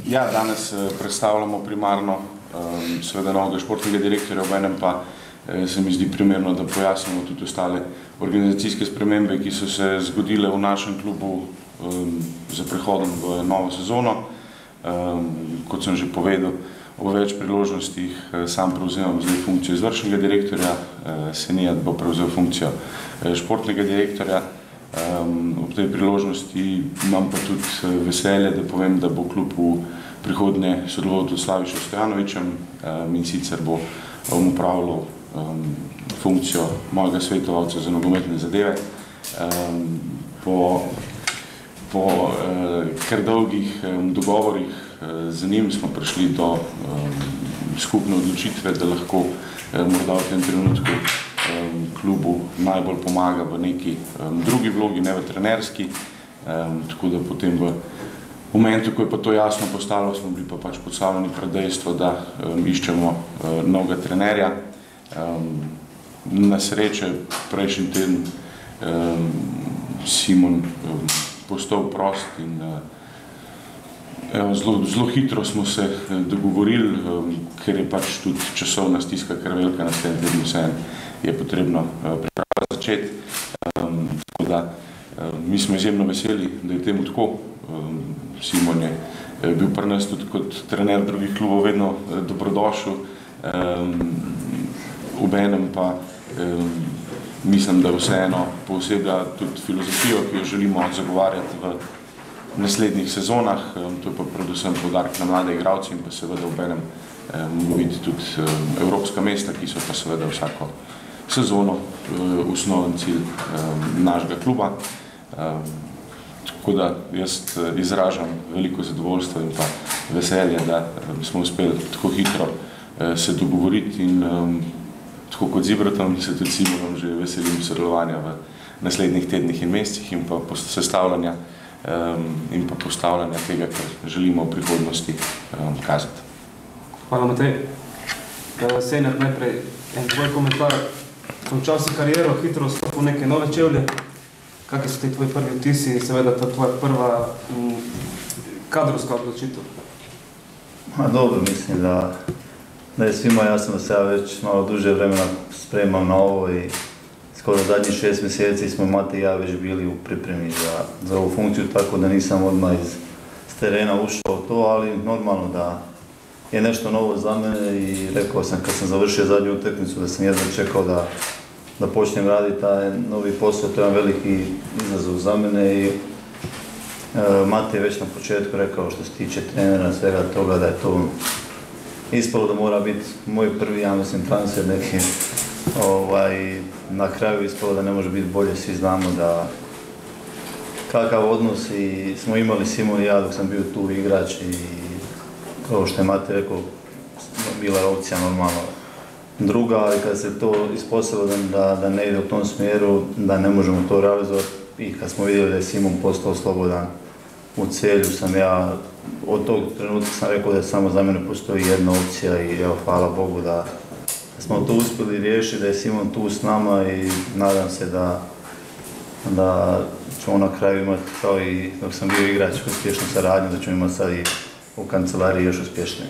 Ja, danes predstavljamo primarno seveda novega športnega direktorja, obenem pa se mi zdi primerno, da pojasnimo tudi ostale organizacijske spremembe, ki so se zgodile v našem klubu za prehodom v novo sezono. Kot sem že povedal, v več priložnostih sam prevzemam zdaj funkcijo izvršnega direktorja, Senijad bo prevzel funkcijo športnega direktorja. Ob tej priložnosti imam pa tudi veselje, da povem, da bo klub v prihodnje sodeloval tudi Slavišem Stojanovičem in sicer bo upravljal funkcijo mojega svetovalca za nogometne zadeve. Po kar dolgih dogovorih z njim smo prišli do skupne odločitve, da lahko morda v tem trenutku klubu najbolj pomaga v neki drugi vlogi, ne v trenerski. Tako da potem v momentu, ko je pa to jasno postalo, smo bili pa pač postavljeni pred dejstvo, da iščemo novega trenerja. Na sreče prejšnji teden Simon postal prost in zelo hitro smo se dogovorili, ker je pač tudi časovna stiska kar velika, naslednji teden vseeno je potrebno pripravo začeti. Tako da mi smo izjemno veseli, da je temu tako. Simon je bil pri nas tudi kot trener drugih klubov vedno dobrodošel. Obenem pa mislim, da vseeno posebej tudi filozofijo, ki jo želimo zagovarjati v naslednjih sezonah. To je pa predvsem poudarek na mlade igralce in pa seveda obenem videti tudi evropska mesta, ki so pa seveda vsako sezono osnoven cilj našega kluba. Tako da jaz izražam veliko zadovoljstvo in pa veselje, da smo uspeli tako hitro se dogovoriti in tako kot z Ibratom se tudi Simonom že veselim sodelovanja v naslednjih tednih in mesecih in pa sestavljanja in pa postavljanja tega, kar želimo v prihodnosti kazati. Hvala, Matej. Senijad, najprej en tvoj komentar. Končal si kariero, hitro vstopil v neke nove čevlje. Kakšni so ti tvoji prvi vtisi in seveda ta tvoja prva kadrovska odločitev? Dobro, mislim, da je svima jasno, da se ja već malo duže vremena spremam na ovo i skoro zadnjih 6 mjeseci smo Mate i ja već bili u pripremi za ovu funkciju, tako da nisam odmah s terena ušao u to, ali normalno da je nešto novo za mene i rekao sam kad sam završio zadnju utakmicu da sam jedva čekao da počnem raditi taj novi posao, to je jedan veliki izazov za mene i Mate je već na početku rekao što se tiče trenera, svega toga da je to ispalo da mora biti moj prvi, ja mislim, transfer neki. Na kraju ispalo da ne može biti bolje, svi znamo da kakav odnos smo imali Simon i ja dok sam bio tu igrač i kao što je Mate rekao, bila je opcija normalno druga, ali kad se to ispostavilo da ne ide u tom smjeru, da ne možemo to realizovati i kad smo vidjeli da je Simon postao slobodan u Celju, sam ja od tog trenutka sam rekao da samo za mene postoji jedna opcija i evo, hvala Bogu da smo to uspjeli riješiti, da je Simon tu s nama i nadam se da ćemo na kraju imati, kao i dok sam bio igrač, uspješnu saradnju, da ćemo imati sad i u kancelariji još uspješnije.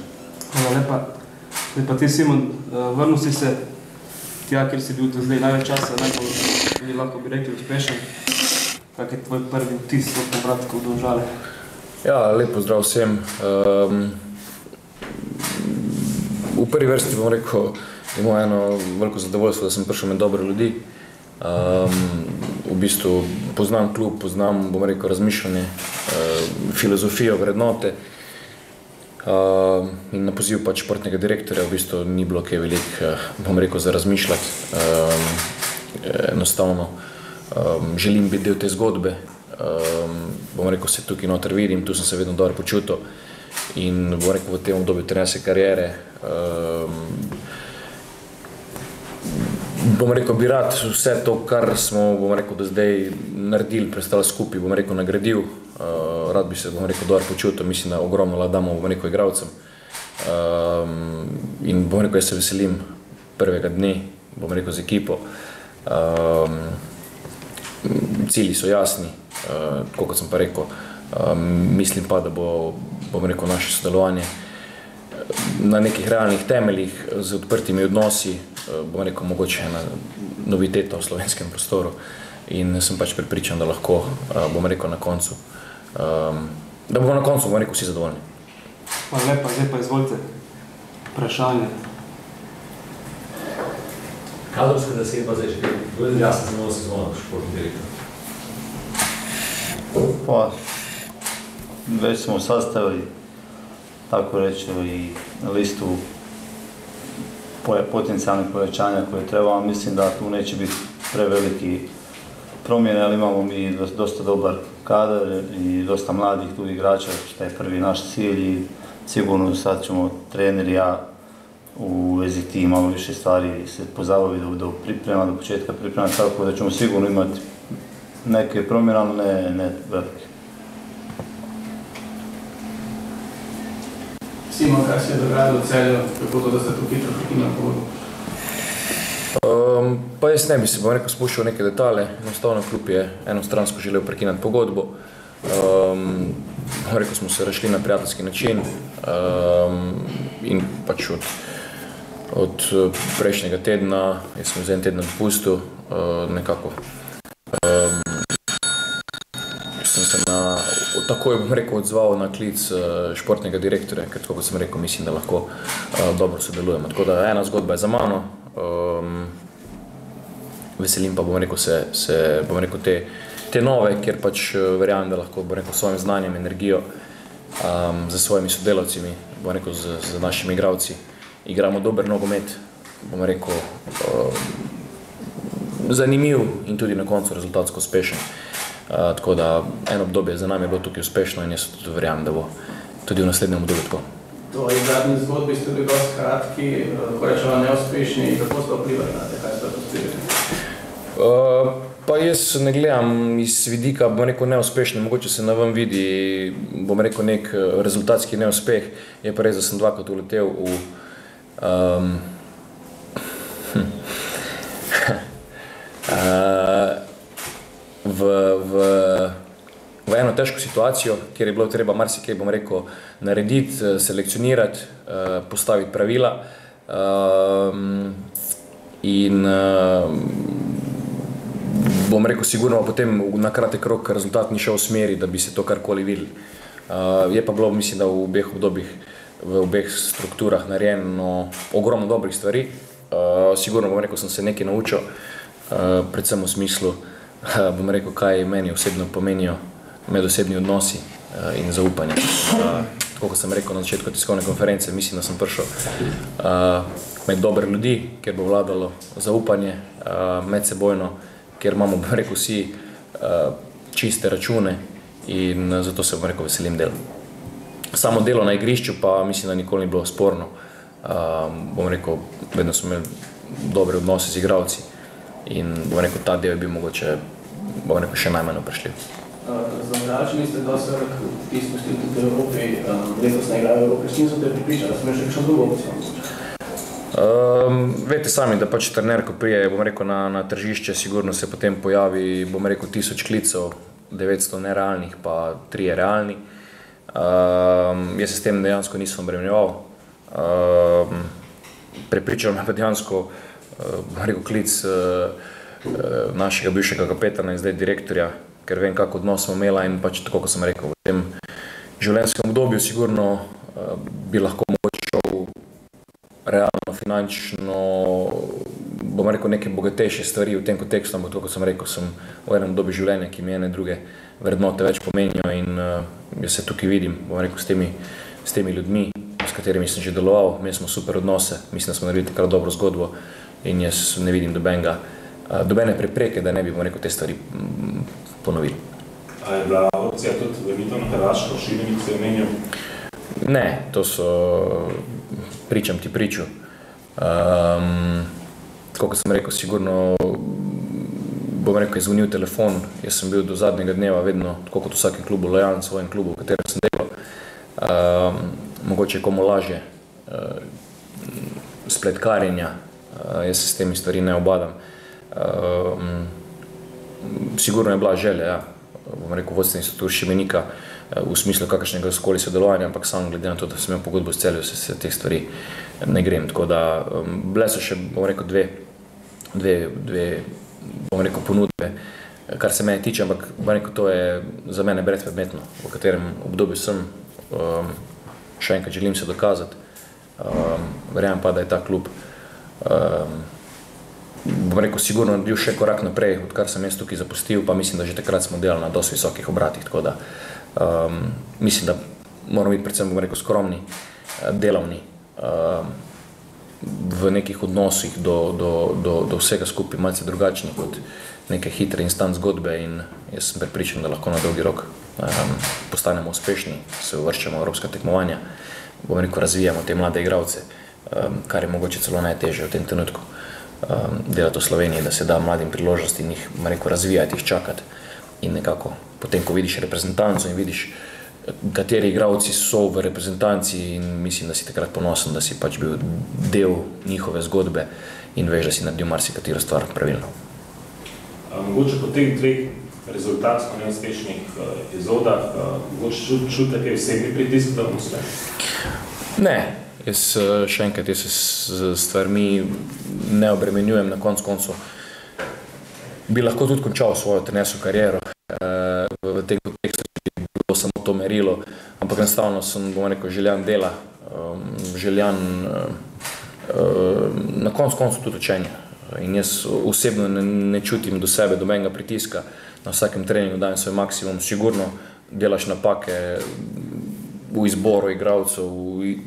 Hvala lepa. Pa ti, Simon, vrnil si se tja, kjer si bil do zdaj največ časa, najbolj, lahko bi rekli, uspešen. Kak je tvoj prvi vtis od povratka v Domžale? Ja, lep pozdrav vsem. V prvi vrsti bom rekel, je moje eno veliko zadovoljstvo, da sem prišel med dobre ljudi. V bistvu poznam klub, poznam, bom rekel, razmišljanje, filozofijo, vrednote. In na poziv pač športnega direktorja v bistvu ni bilo kaj veliko, bom rekel, za razmišljati. Enostavno želim biti del te zgodbe. Bom rekel, se tukaj noter vidim, tu sem se vedno dobro počutil in bom rekel, v tem obdobju trenerske kariere bom rekel, bi rad vse to, kar smo, bom rekel, do zdaj naredili, prestali skupaj, bom rekel, nagradil. Rad bi se, bom rekel, dobro počutil, mislim, da ogromno ladamo, bom rekel, igralcem. In bom rekel, jaz se veselim prvega dne, bom rekel, z ekipo. Cilji so jasni, kot sem pa rekel, Mislim pa, da bo, bom rekel, naše sodelovanje na nekih realnih temeljih z odprtimi odnosi, bom rekel, mogoče ena noviteta v slovenskem prostoru in sem pač prepričan, da lahko, bom rekel, na koncu, da bomo na koncu, bom rekel, vsi zadovoljni. Hvala lepa, zdaj pa izvolite vprašanje. Kadrovska zasedba zdaj že je jasno za novo sezono, športni direktor. Pa, već smo sastavili, tako reći, i listu potencijalnih povećanja koje treba. Mislim da tu neće biti preveliki promjene, ali imamo mi dosta dobar kadar i dosta mladih tu igrača, što je prvi naš cilj i sigurno sad ćemo trener i ja u vezi tih malo više stvari se pozabaviti do priprema, do početka priprema, tako da ćemo sigurno imati neke promjene, ali ne velike. Simon, kaj se je dogajalo v Celju, kako to, da ste tu hitro prekinili pogodbo? Pa jaz ne bi se, bom rekel, spuščal neke detalje. Enostavno klub je enostransko želel prekinati pogodbo. Bom rekel, smo se razšli na prijateljski način in pač od prejšnjega tedna, jaz sem za en teden dopustil, nekako sem se takoj, bom rekel, odzval na klic športnega direktorja, ker tako, kot sem rekel, mislim, da lahko dobro sodelujemo. Tako da ena zgodba je za mano, veselim pa, bom rekel, bom rekel, te nove, kjer pač verjamem, da lahko, bom rekel, svojim znanjem, energijo, za svojimi sodelavcimi, bom rekel, z našimi igralci, igramo dober nogomet, bom rekel, zanimiv in tudi na koncu rezultatsko uspešen. Tako da eno obdobje za nami je bilo tukaj uspešno in jaz tudi verjamem, da bo tudi v naslednjem obdobju tako. To je zadnji zgodbi, ste bili dosti kratki, ko rečemo neuspešni, kako ste vplivali na te, kaj ste postirili? Pa jaz ne gledam iz vidika, bom rekel, neuspešni, mogoče se na vam vidi, bom rekel, nek rezultatski neuspeh, je pa res, da sem dvakrat uletel v eno težko situacijo, kjer je bilo treba marsikaj, bom rekel, narediti, selekcionirati, postaviti pravila in bom rekel, sigurno potem na kratek rok rezultat ni šel v smeri, da bi se to karkoli videli. Je pa bilo, mislim, da v obeh obdobjih, v obeh strukturah narejeno ogromno dobrih stvari. Sigurno, bom rekel, sem se nekaj naučil, predvsem v smislu, bom rekel, kaj meni osebno pomenijo medosebni odnosi in zaupanje. Tako kot sem rekel na začetku tiskovne konference, mislim, da sem prišel med dobre ljudi, kjer bo vladalo zaupanje medsebojno, kjer imamo, bom rekel, vsi čiste račune in zato se, bom rekel, veselim dela. Samo delo na igrišču pa mislim, da nikoli ni bilo sporno. Bom rekel, vedno smo imeli dobre odnose z igralci in bom rekel, ta del je bil mogoče, bom rekel, še najmanj vprašljiv. Za igrači ste dosti izpustili tudi v Evropi, letos ne igrajo v Evropi, s tem so te pripričali, da smo še kakšno drugo opcijo? Veste sami, da pač trener, ko prije, bom rekel, na tržišče, sigurno se potem pojavi, bom rekel, 1000 klicev, 900 nerealnih, pa 3 realni. Jaz se s tem dejansko nisem obremenjeval. Prepričal me pa dejansko, bom rekel, klic našega bivšega kapetana in zdaj direktorja, ker vem, kak odnos smo imela in pač tako, kot sem rekel, v tem življenjskem obdobju sigurno bi lahko mogoče šel realno, finančno, bom rekel, neke bogatejše stvari v tem kontekstu, ampak tako, kot sem rekel, sem v enem obdobju življenja, ki mi ene druge vrednote več pomenijo in jaz se tukaj vidim, bom rekel, s temi ljudmi, s katerimi sem že deloval, imeli smo super odnose, mislim, da smo naredili takrat dobro zgodbo in jaz ne vidim dobene prepreke, da ne bi, bom rekel, te stvari ponovili. A je bila opcija tudi vrnitev na Hrvaško, Šibenik se je menjal? Ne, to so, pričam ti priču. Tako kot sem rekel, sigurno, bom rekel, je zvonil telefon, jaz sem bil do zadnjega dneva vedno, tako kot v vsakem klubu, lojalen svojem klubu, v katerem sem delal. Mogoče je komu lažje spletkarjenja, jaz se s temi stvari ne obadam. Sigurno je bila želja, ja, bom rekel, vodstveni struktur Šibenika, v smislu kakršnega skoli sodelovanja, ampak sam glede na to, da sem imel pogodbo s Celjem, se teh stvari ne grem. Tako da bile so še, bom rekel, dve bom rekel, ponudbe, kar se mene tiče, ampak bom rekel, to je za mene brezpredmetno, v katerem obdobju sem, še enkrat želim se dokazati. Verjamem pa, da je ta klub bom rekel, sigurno naredil še korak naprej, odkar sem jaz tukaj zapustil, pa mislim, da že takrat smo delali na dosti visokih obratih, tako da mislim, da moramo biti predvsem, bom rekel, skromni, delavni v nekih odnosih do vsega skupaj malce drugačni kot neke hitre instant zgodbe in jaz sem prepričan, da lahko na dolgi rok postanemo uspešni, se uvrščamo v evropska tekmovanja, bom rekel, razvijamo te mlade igralce, kar je mogoče celo najtežje v tem trenutku delati v Sloveniji, da se da mladim priložnosti in jih, bom rekel, razvijati, jih čakati in nekako potem, ko vidiš reprezentanco in vidiš, kateri igralci so v reprezentanci in mislim, da si takrat ponosen, da si pač bil del njihove zgodbe in veš, da si naredil marsikatero stvar pravilno. Mogoče po teh dveh rezultatsko neuspešnih epizodah, mogoče čutite kaj osebni pritisk, da boste? Ne, jaz še enkrat, jaz se s stvarmi ne obremenjujem, na koncu bi lahko tudi končal svojo trenersko kariero. V tem kontekstu bi bilo samo to merilo, ampak enostavno sem, bom rekel, željan dela, željan na koncu tudi učenja. In jaz osebno ne čutim do sebe dobenega pritiska, na vsakem treningu dajem svoj maksimum, sigurno delaš napake v izboru igralcev,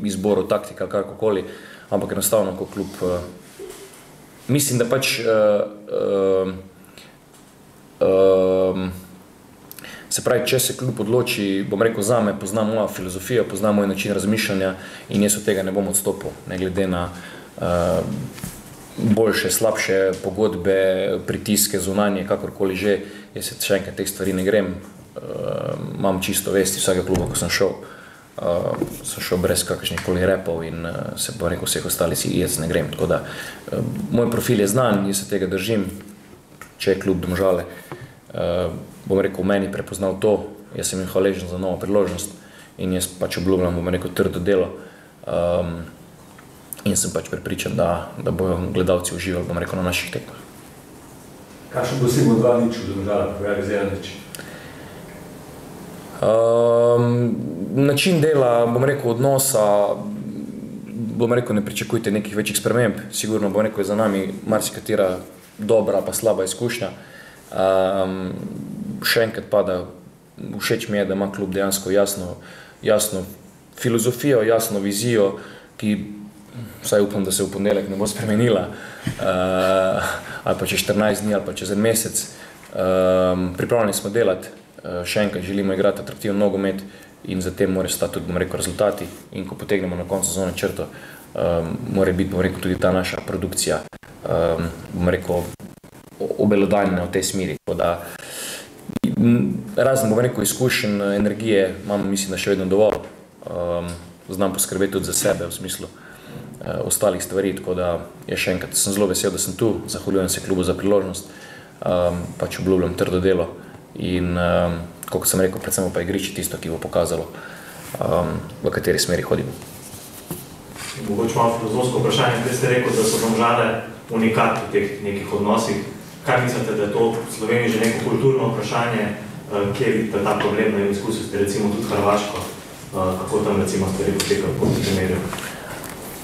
v izboru taktika, kakokoli, ampak enostavno kot klub mislim, da pač se pravi, če se klub odloči, bom rekel, zame, pozna moja filozofijo, pozna moj način razmišljanja in jaz od tega ne bom odstopil, ne glede na boljše, slabše pogodbe, pritiske, zunanje, kakorkoli že, jaz se še enkrat teh stvari ne grem, imam čisto vesti vsega kluba, ko sem šel brez kakršnikoli repov in se, bom rekel, vseh ostalih jaz ne grem, tako da moj profil je znan, jaz se tega držim, če je klub Domžale, bom rekel, v meni prepoznal to, jaz sem jim hvaležen za novo priložnost in jaz pač obljubljam, bom rekel, trdo delo in sem pač prepričan, da bojo gledalci uživali, bom rekel, na naših tekmah. Kakšen bo Sigmund 2-0 v Domžalah, povedali z 1-0? Način dela, bom rekel, odnosa, bom rekel, ne pričakujte nekih večjih sprememb, sigurno, bom rekel, je za nami marsikatera dobra pa slaba izkušnja. Še enkrat pa, da všeč mi je, da ima klub dejansko jasno filozofijo, jasno vizijo, ki vsaj upam, da se v ponedeljek ne bo spremenila, ali pa čez 14 dni, ali pa čez en mesec. Pripravljeni smo delati, še enkrat želimo igrati atraktiven nogomet in za tem morajo stati tudi, bom rekel, rezultati in ko potegnemo na koncu sezone črto, mora biti, bom rekel, tudi ta naša produkcija, bom rekel, obelodanjena v tej smeri. Razen, bom rekel, izkušenj, energije, imam, mislim, da še vedno dovolj. Znam poskrbeti tudi za sebe v smislu ostalih stvari, tako da je še enkrat, sem zelo vesel, da sem tu, zahvaljujem se klubu za priložnost, pač obljubljam trdo delo in, kot sem rekel, predvsem pa igrišče tisto, ki bo pokazalo, v kateri smeri hodimo. Mogoče malo filozofsko vprašanje, zdaj ste rekel, da so Domžale unikat v teh nekih odnosih. Kaj mislite, da je to v Sloveniji že neko kulturno vprašanje, kje vidite ta problem, da izkusil ste recimo tudi Hrvaško, kako tam recimo stvari potekajo po primerju?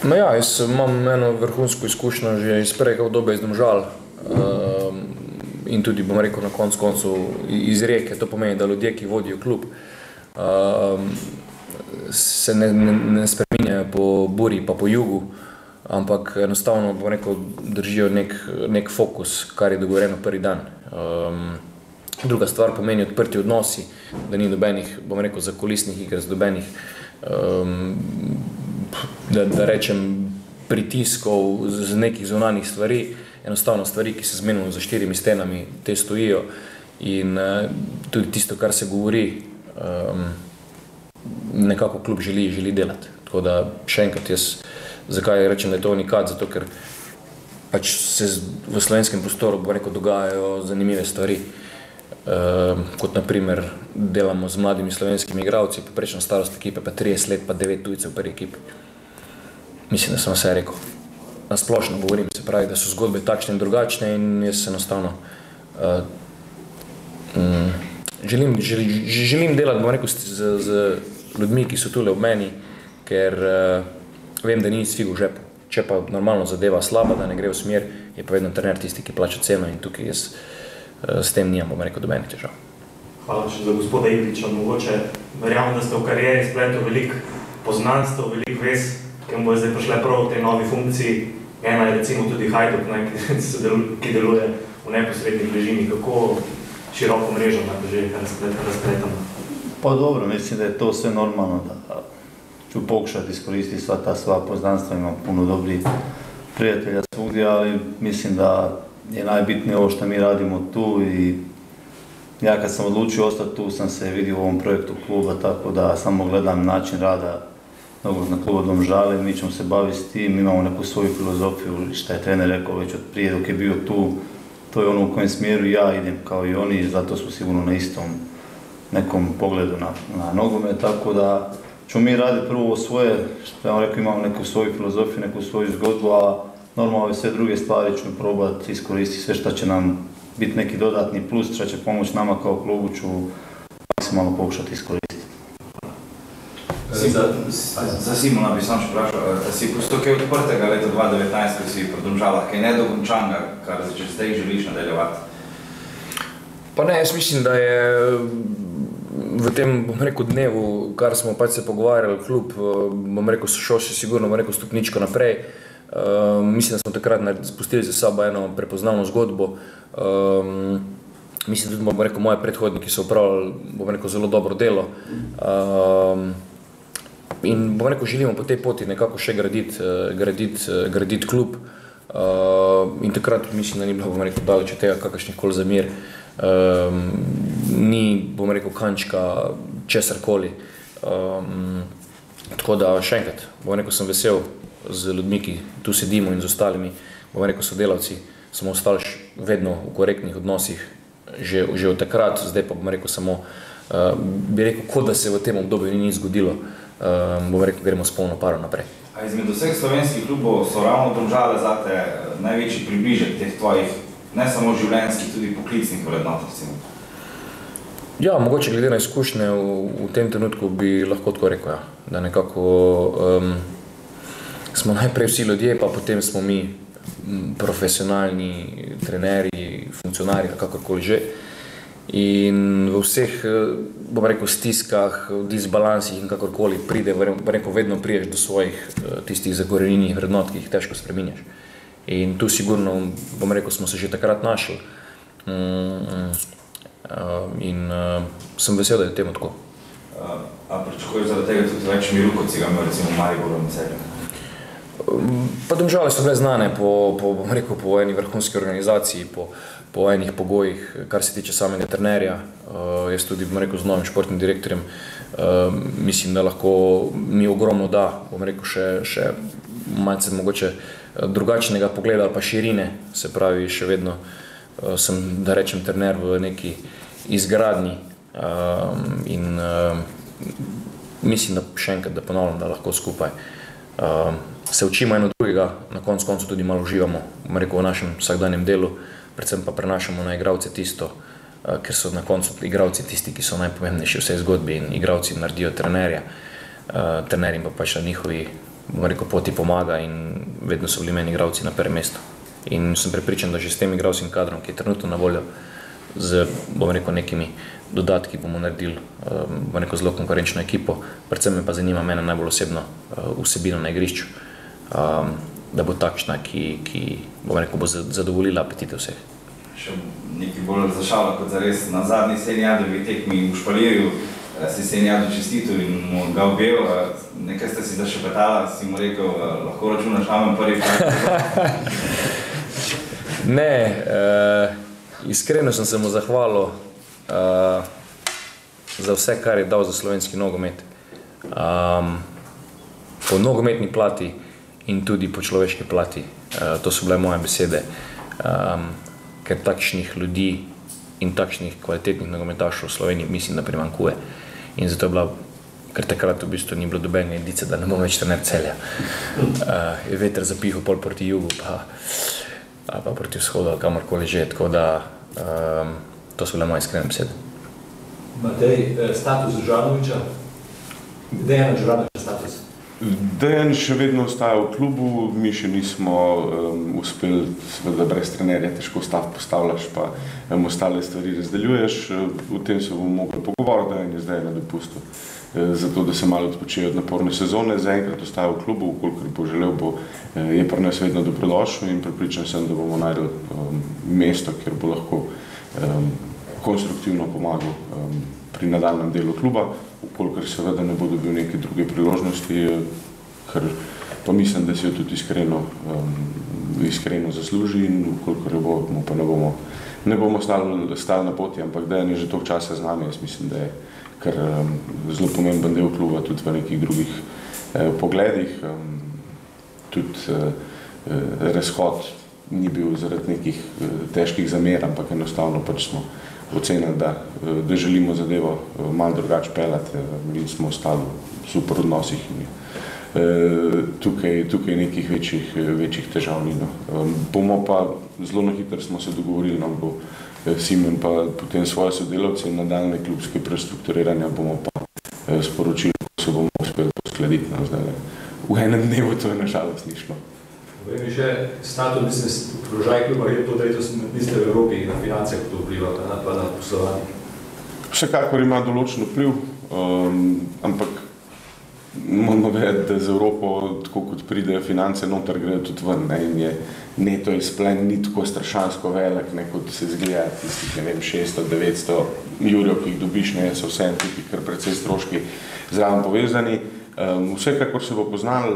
No ja, jaz imam eno vrhunsko izkušnjo že iz prvega obdobja iz Domžal in tudi, bom rekel, na koncu iz Rijeke. To pomeni, da ljudje, ki vodijo klub, se ne spreminjajo po buri pa po jugu, ampak enostavno, bom rekel, držijo nek fokus, kar je dogovoreno prvi dan. Druga stvar pomeni odprti odnosi, da ni dobenih, bom rekel, zakulisnih iger, dobenih, da rečem, pritiskov z nekih zunanjih stvari, enostavno stvari, ki se zmenimo za 4 stenami, te stojijo in tudi tisto, kar se govori, nekako klub želi delati. Tako da še enkrat jaz, zakaj rečem, da je to unikat, zato ker pač se v slovenskem prostoru, bom rekel, dogajajo zanimive stvari. kot naprimer delamo z mladimi slovenskimi igralci, poprečna starost ekipe pa 30 let, pa 9 tujcev v prvi ekipi. Mislim, da sem vse rekel. Na splošno govorim, se pravi, da so zgodbe takšne in drugačne in jaz enostavno želim delati, bom rekel, z ljudmi, ki so tule ob meni, ker vem, da ni figo v žepu. Če pa normalno zadeva slaba, da ne gre v smer, je pa vedno trener tisti, ki plača ceno in tukaj jaz s tem nimam, bom rekel, dobenih težav. Hvala še za gospoda Igliča. Mogoče verjamem, da ste v karieri spletel veliko poznanstv, veliko vez, ki mu bojo zdaj prišle prav v tej novi funkciji. Ena je recimo tudi Hajduk, ki deluje v neposredni bližini. Kako široko mrežo imate že razpletano? Pa dobro, mislim, da je to vse normalno, da ću pokušati iskoristiti sva ta sva poznanstva, imam puno dobrih prijatelja svugdje, ali mislim da je najbitnije ovo što mi radimo tu i ja kad sam odlučio ostati tu sam se vidio u ovom projektu kluba, tako da samo gledam način rada nogometnog kluba Domžale, mi ćemo se baviti s tim, imamo neku svoju filozofiju, što je trener rekao već od prije dok je bio tu, to je ono u kojem smjeru ja idem kao i oni, zato smo sigurno na istom nekom pogledu na nogomet, tako da ćemo mi raditi prvo svoje, što ja vam rekao, imamo neku svoju filozofiju, neku svoju zgodbu, a normalno ove sve druge stvari ćemo probati iskoristiti, sve što će nam biti neki dodatni plus, što će pomoći nama kao klubu, ću maksimalno pokušati iskoristiti. Za Simona bi sam še vprašal, si pustil kaj odprtega leta 2019, ko si pri Domžalah, kaj nedokončanega, kar če zdaj želiš nadaljevati? Pa ne, jaz mislim, da je v tem, bom rekel, dnevu, kar smo pač se pogovarjali, klub, bom rekel, šel še sigurno, bom rekel, stopničko naprej. Mislim, da smo takrat spustili za sabo eno prepoznavno zgodbo. Mislim, tudi, bom rekel, moji predhodniki so upravljali, bom rekel, zelo dobro delo. In bom rekel, želimo po tej poti nekako še graditi klub. In takrat mislim, da ni bilo, bom rekel, daleč od tega kakršnikoli zamir. Ni, bom rekel, kančka česarkoli. Tako da še enkrat, bom rekel, sem vesel z ljudmi, ki tu sedimo in z ostalimi, bom rekel, sodelavci, smo ostali vedno v korektnih odnosih že od takrat, zdaj pa bom rekel samo, bi rekel, kot da se v tem obdobju ni zgodilo, bom rekel, gremo s polno paro naprej. A izmed vseh slovenskih klubov so ravno Domžale zate največji približek teh tvojih, ne samo življenjskih, tudi poklicnih vrednot, recimo? Ja, mogoče glede na izkušnje v tem trenutku bi lahko tako rekel, ja, da nekako smo najprej vsi ljudje, pa potem smo mi profesionalni trenerji, funkcionarji, kakorkoli že. In v vseh, bom rekel, stiskah, disbalansih in kakorkoli pride, vedno priješ do svojih tistih zakorenjenih vrednot, ki jih težko spreminjaš. In tu sigurno, bom rekel, smo se že takrat našli. In sem vesel, da je temu tako. A pričakuješ zaradi tega tudi več miru, kot si ga imel recimo v Mariboru in Celju? Pa Domžale so bile znane bom rekel, po eni vrhunski organizaciji, po enih pogojih, kar se tiče samega trenerja. Jaz tudi, bom rekel, z novim športnim direktorjem, mislim, da lahko mi ogromno da, bom rekel, še malce mogoče drugačnega pogleda ali pa širine, se pravi, še vedno sem, da rečem, trener v neki izgradnji in mislim, da še enkrat, da ponavljam, da lahko skupaj se učimo eno drugega, na koncu tudi malo uživamo, bom rekel, v našem vsakdanjem delu, predvsem pa prenašamo na igralce tisto, ker so na koncu igralci tisti, ki so najpomembnejši v vsej zgodbi in igralci naredijo trenerja. Trener jim pa pač na njihovi, bom rekel, poti pomaga in vedno so bili meni igralci na prvem mestu. In sem prepričan, da že s tem igralskim kadrom, ki je trenutno na voljo, z, bom rekel, nekimi dodatki bomo naredili, bom rekel, zelo konkurenčno ekipo. Predvsem me pa zanima mene najbolj osebno vsebino na igrišču, da bo takšna, ki bom rekel, bo zadovoljila apetite vseh. Še nekaj bolj zašalo kot zares. Na zadnji Senjadovi tekmi v Špalirju si Senjadu čestitil in mu ga objel. Nekaj ste si zašepetala, si mu rekel, lahko računaš name prvi vsak. Ne, iskreno sem se mu zahvalil za vse, kar je dal za slovenski nogomet. Po nogometni plati in tudi po človeški plati. To so bile moje besede, ker takšnih ljudi in takšnih kvalitetnih nogometašov v Sloveniji mislim, da primanjkuje. In zato je bila, ker takrat v bistvu ni bilo dobenega indice, da ne bom več trener Celja. Je veter zapihal pol proti jugu, pa proti vzhodu, kamorkoli že, tako da to so bile moje iskrene besede. Matej, status Žuranoviča? Dejana Žuranoviča status? Dejan še vedno ostaja v klubu, mi še nismo uspeli, seveda brez trenerja težko stav postavljaš, pa ostale stvari razdeljuješ. O tem se bomo mogli pogovoriti, Dejan je zdaj na dopustu, zato da se malo odpočijo od naporne sezone. Zaenkrat ostaja v klubu, kolikor bo želel, je pri nas vedno dobrodošel in prepričan sem, da bomo našli mesto, kjer bo lahko konstruktivno pomagal pri nadaljnjem delu kluba, kolikor seveda ne bo dobil neke druge priložnosti, ker pa mislim, da si jo tudi iskreno zasluži in kolikor jo bomo, pa ne bomo stali na poti, ampak Dejan je že toliko časa z nami, jaz mislim, da je kar zelo pomemben del kluba tudi v nekih drugih pogledih. Tudi razhod ni bil zaradi nekih težkih zamer, ampak enostavno pač smo ocenili, da želimo zadevo malo drugače peljati in smo ostali v super odnosih. Tukaj nekih večjih težav ni. Bomo pa zelo na hitro smo se dogovorili, bo Simon pa potem svoje sodelavce in nadaljne klubske prestrukturiranja bomo pa sporočili, ko se bomo uspeli poskladiti. V enem dnevu to je nažalost ni šlo. Povej mi še, status, mislim, položaj kluba je to, da niste v Evropi in na finance, kako to vpliva, pa na poslovanje? Vsekakor ima določen vpliv, ampak moramo vedeti, da z Evropo, tako kot pridejo finance, noter grejo tudi ven, in je neto izplen ni tako strašansko velik, kot se zgleda tistih, 600-900 jurjev, ki jih dobiš, so vse tukaj kar precej stroški zraven povezani. Vsekakor se bo poznal,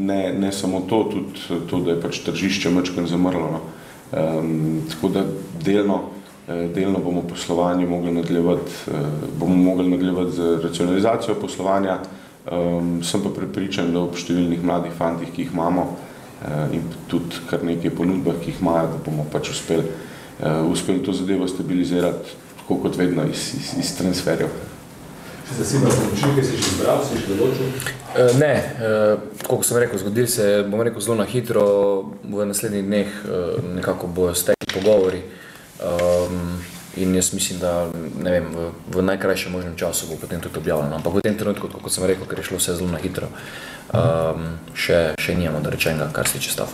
ne samo to, tudi to, da je pač tržišče majčkeno zamrlo. Tako da delno bomo poslovanje mogli nadaljevati z racionalizacijo poslovanja. Sem pa prepričan, da ob številnih mladih fantih, ki jih imamo in tudi kar nekaj ponudbah, ki jih imajo, da bomo pač uspeli to zadevo stabilizirati, tako kot vedno iz transferjev. Za Simona Pomočnik, ki si že izbral, si že določil? Ne, kot sem rekel, zgodil se, bom rekel, zelo na hitro, v naslednjih dneh nekako bojo stekli pogovori in jaz mislim, da ne vem, v najkrajšem možnem času bo potem tudi objavljeno, ampak v tem trenutku, kot sem rekel, ker je šlo vse zelo na hitro, še nimamo dorečenega, kar se tiče stav.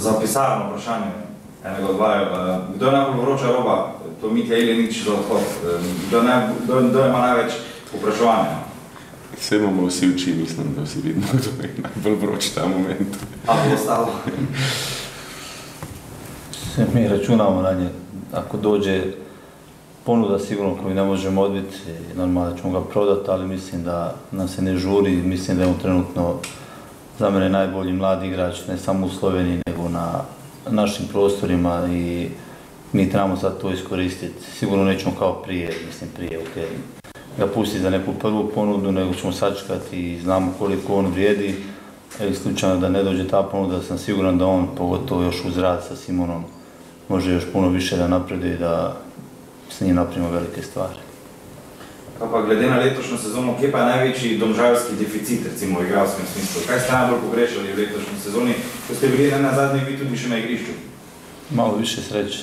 Za pisarno vprašanje enega od vaju, kdo je najbolj vroča roba? To Mitja Ilenič za odhod. Kdo ima največ vprašanja? Vse imamo vsi oči, mislim, da vsi vidimo, kdo je najbolj vroč ta moment. A bo ostalo? Mi računamo na nje. Ako dođe ponuda sigurno koju ne možemo odbiti, normalno da ćemo ga prodati, ali mislim da nam se ne žuri, mislim da je on trenutno za mene najbolji mladi igrač, ne samo u Sloveniji, nego na našim prostorima i mi trebamo sad to iskoristiti. Sigurno nećemo kao prije ga pustiti za neku prvu ponudu, nego ćemo sačekati i znamo koliko on vrijedi. I slučajno da ne dođe ta ponuda, sam siguran da on, pogotovo još uz rad sa Simonom, može još puno više da napreduje i da s njim napravimo velike stvari. Pa glede na letošnjo sezono, kje pa je največji domžalski deficit, recimo v igralskem smislu? Kaj ste najbolj pogrešali v letošnji sezoni, ko ste bili na zadnji vi tudi še na igrišču? Malo više sreće.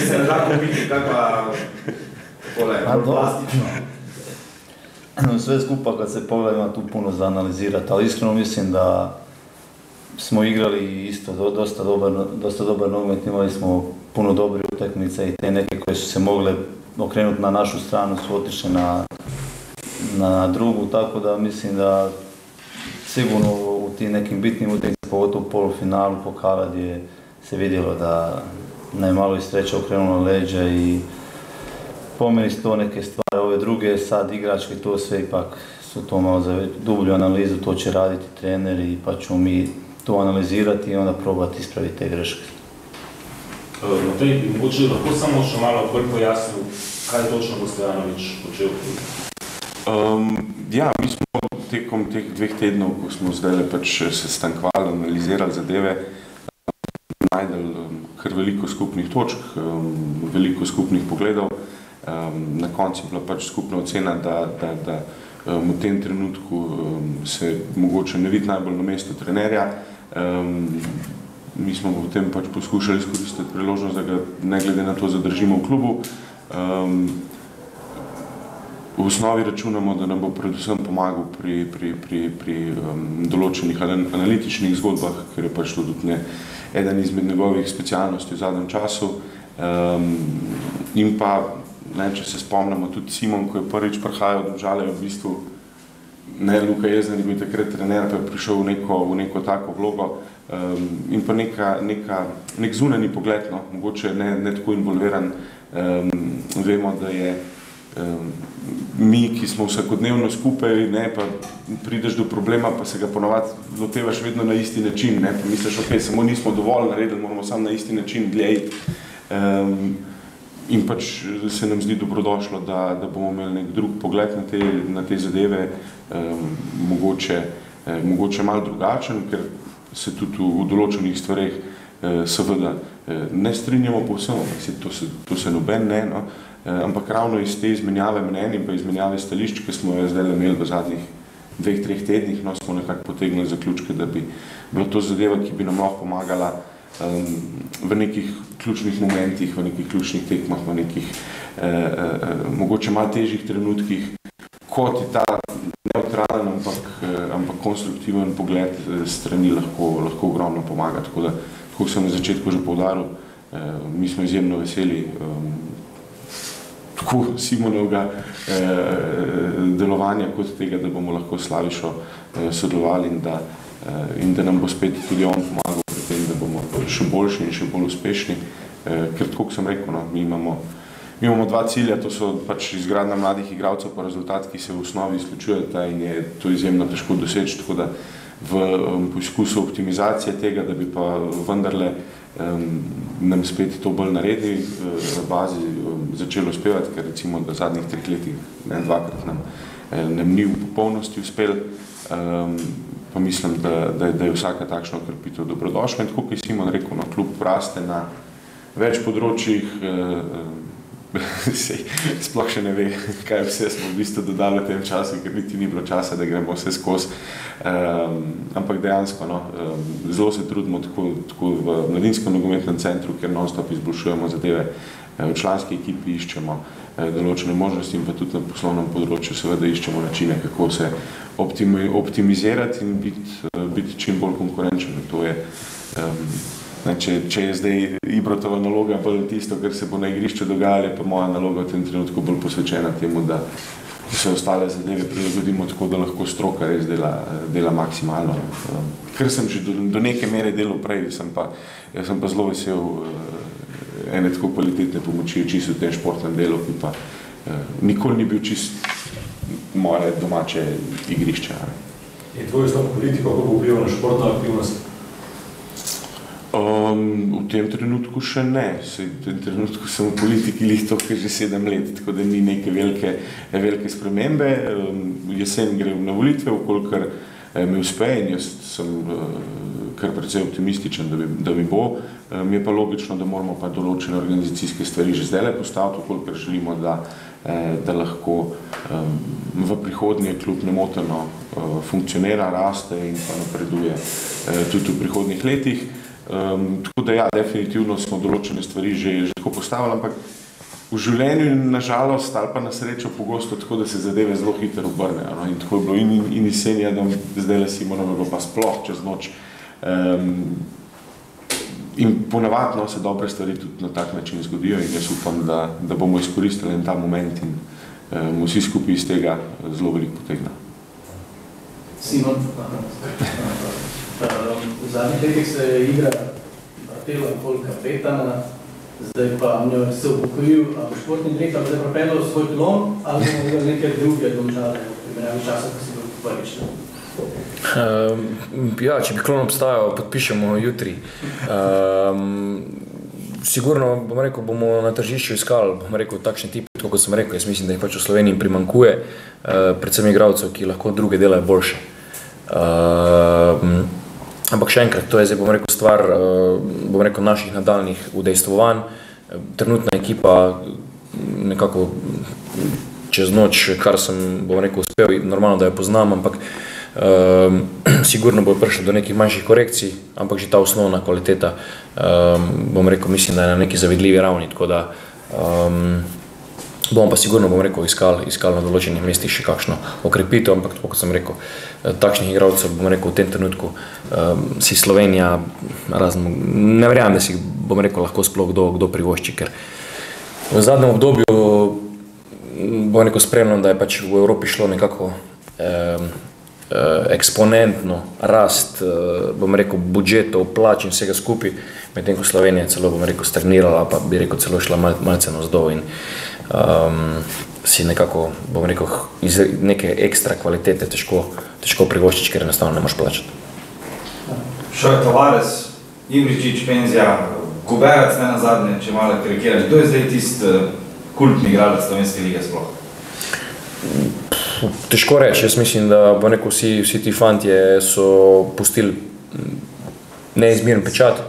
Se ne žako biti kakva plastično? Sve skupa kad se pogleda ima tu puno za analizirati, ali iskreno mislim da smo igrali isto dosta dobar nogomet, imali smo puno dobre utakmice i te neke koje su se mogle okrenuti na našu stranu su otišle na drugu, tako da mislim da sigurno u tim nekim bitnim utakmicama, pogotovo u polufinalu pokala gdje se vidjelo da je malo i sreća okrenula leđa i po meni su to neke stvari, ove druge sad igračke, to sve ipak su to malo za dublju analizu, to će raditi treneri pa ćemo mi to analizirati i onda probati ispraviti te greške. Matej, bi mogoče lahko samo še malo bolj pojasnil, kaj točno bo Stojanovič počel? Ja, mi smo tekom teh 2 tednov, ko smo zdaj pač sestankovali, analizirali zadeve, najdeli kar veliko skupnih točk, veliko skupnih pogledov. Na koncu je bila pač skupna ocena, da v tem trenutku se mogoče ne vidi najbolj na mestu trenerja. Mi smo potem pač poskušali izkoristiti priložnost, da ga ne glede na to zadržimo v klubu. V osnovi računamo, da nam bo predvsem pomagal pri določenih analitičnih zgodbah, ker je pač tudi eden izmed njegovih specialnosti v zadnjem času. In pa, če se spomnimo, tudi Simon, ko je prvič prihajal od Domžale, v bistvu Luka Jezner je bil takrat trener, pa je prišel v neko tako vlogo in pa nek zunanji pogled, mogoče ne tako involviran. Vemo, da je mi, ki smo vsakodnevno skupaj, pa prideš do problema, pa se ga ponavadi lotevaš vedno na isti način, pa misliš, ok, samo nismo dovolj naredili, moramo samo na isti način dlje iti. In pač se nam zdi dobrodošlo, da bomo imeli nek drug pogled na te zadeve, mogoče malo drugačen, ker se tudi v določenih stvareh seveda ne strinjamo povsem, to se noben ne, ampak ravno iz te izmenjave mnenj in pa izmenjave stališč, ki smo jo zdaj imeli v zadnjih 2-3 tednih, smo nekako potegnili zaključke, da bi bila to zadeva, ki bi nam lahko pomagala v nekih ključnih momentih, v nekih ključnih tekmah, v nekih mogoče malo težjih trenutkih, kot je ta neutralen, ampak konstruktiven pogled strani lahko ogromno pomaga. Tako da, tako sem na začetku že poudaril, mi smo izjemno veseli tako Simonovega delovanja kot tega, da bomo lahko s Slavišo sodelovali in da nam bo spet tudi on pomagal pri tem, da bomo še boljši in še bolj uspešni, ker tako sem rekel, mi imamo dva cilja, to so pač izgradnja mladih igralcev pa rezultat, ki se v osnovi izključujeta in je to izjemno težko doseči, tako da v poskusu optimizacije tega, da bi pa vendarle nam spet to bolj na redni bazi začelo uspevati, ker recimo da zadnjih 3 letih dvakrat nam ni v popolnosti uspel, pa mislim, da je vsaka takšna okrepitev dobrodošla. In tako, ki Simon rekel, klub raste na več področjih, sploh še ne ve, kaj vse smo v bistvu dodali v tem času, ker niti ni bilo časa, da gremo vse skozi. Ampak dejansko, zelo se trudimo tako v Mladinskem nogometnem centru, ker non-stop izboljšujemo zadeve, v članski ekipi iščemo določene možnosti in pa tudi na poslovnem področju seveda iščemo načine, kako se optimizirati in biti čim bolj konkurenčen. To je, če je zdaj Ibrotova naloga bolj tisto, kar se bo na igrišču dogajalo, je pa moja naloga v tem trenutku bolj posvečena temu, da se ostale zadeve prilagodimo tako, da lahko stroka res dela maksimalno. Ker sem že do neke mere delal prej, sem pa zelo vesel ene tako kvalitetne pomoči čisto v tem športnem delu, ki pa nikoli ni bil čisto moje domače igrišče. Je tvoj vstop v politiko, kako bo vplival na športno aktivnost? V tem trenutku še ne. V tem trenutku sem v politiki toliko že 7 let, tako da ni neke velike spremembe. Jesen grem na volitve, kolikor mi uspe in jaz sem kar precej optimističen, da mi bo. Mi je pa logično, da moramo pa določene organizacijske stvari že zdaj postaviti, kolikor želimo, da lahko v prihodnje klub nemoteno funkcionira, raste in pa napreduje tudi v prihodnjih letih. Tako da ja, definitivno smo določene stvari že tako postavili, ampak v življenju nažalost ali pa na srečo pogosto tako, da se zadeve zelo hitro obrnejo. In tako je bilo in jesen Adam, zdaj Simonovega pa sploh čez noč. In ponavadno se dobre stvari tudi na tak način zgodijo in jaz upam, da bomo izkoristili ta moment in vsi skupaj iz tega zelo veliko potegna. Simon, v zadnjih letih se je igra vrtela okoli kapetana, zdaj pa se upokojil športni direktor, zdaj prepeljal svoj klon, ali bomo videli neke druge Domžale v primerjavi časa, ko si bil prvič? Ja, če bi klon obstajal, podpišemo jutri. Sigurno, bomo na tržišču iskali, takšen tip, kot sem rekel, jaz mislim, da jih pač v Sloveniji primanjkuje, predvsem igralcev, ki lahko druge delajo boljše. Ampak še enkrat, to je zdaj, bom rekel, stvar, bom rekel, naših nadaljnih udejstvovanj. Trenutna ekipa nekako čez noč, kar sem, bom rekel, uspel, normalno, da jo poznam, ampak sigurno bo prišlo do nekih manjših korekcij, ampak že ta osnovna kvaliteta, bom rekel, mislim, da je na neki zavidljivi ravni, tako da bomo pa sigurno, bom rekel, iskali na določenih mestih še kakšno okrepitev, ampak tako kot sem rekel, takšnih igralcev, bom rekel, v tem trenutku si Slovenija ne verjamem, da si, bom rekel, lahko sploh kdo privošči, ker v zadnjem obdobju, bom rekel, spremljam, da je pač v Evropi šlo nekako eksponentno rast, bom rekel, budžetov, plač in vsega skupaj, medtem ko Slovenija celo, bom rekel, stagnirala, pa bi rekel, celo šla malce navzdol in si nekako, bom rekel, iz neke ekstra kvalitete težko privoščiš, ker enostavno ne moš plačati. Šoj Tavares, Ibričić, penzija, Guberac ne nazadnje, če malo karikirali. Kdo je zdaj tist kultni igralec Slovenske lige sploh? Težko reči, jaz mislim, da bom rekel, vsi ti fantje so pustili neizmeren pečat,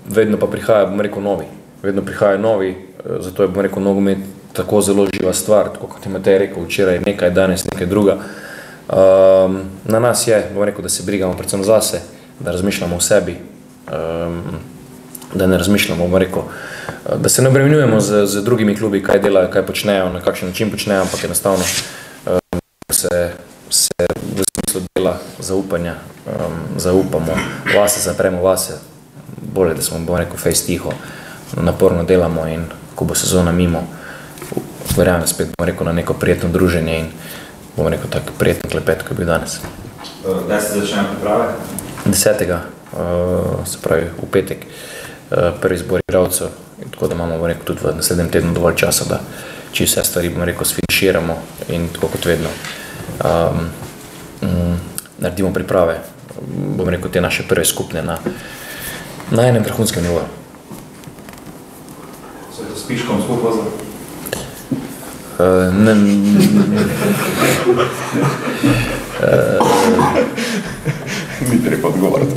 vedno pa prihaja, bom rekel, novi, zato je, bom rekel, nogomet tako zelo živa stvar, tako kot je Matej rekel, včeraj nekaj, danes nekaj druga. Na nas je, bom rekel, da se brigamo predvsem zase, da razmišljamo o sebi, da ne razmišljamo, bom rekel, da se ne obremenjujemo z drugimi klubi, kaj delajo, kaj počnejo, na kakšen način počnejo, ampak enostavno se v smislu dela, zaupanja, zaupamo vase, zapremo vase, bolje, da smo, bom rekel, fejs tiho, naporno delamo in ko bo sezona mimo, verjamem spet, bom rekel, na neko prijetno druženje in bom rekel, tak prijeten klepet, ko je bil danes. Kdaj se začnejo priprave? 10. Se pravi v petek, prvi zbor igralcev, tako da imamo, bom rekel, tudi v naslednjem tednu dovolj časa, da če vse stvari, bom rekel, sfiniširamo in tako kot vedno naredimo priprave, bom rekel, te naše prve skupne na enem vrhunskem nivoju. Se je to s Piškom skupaj? Ni treba odgovoriti.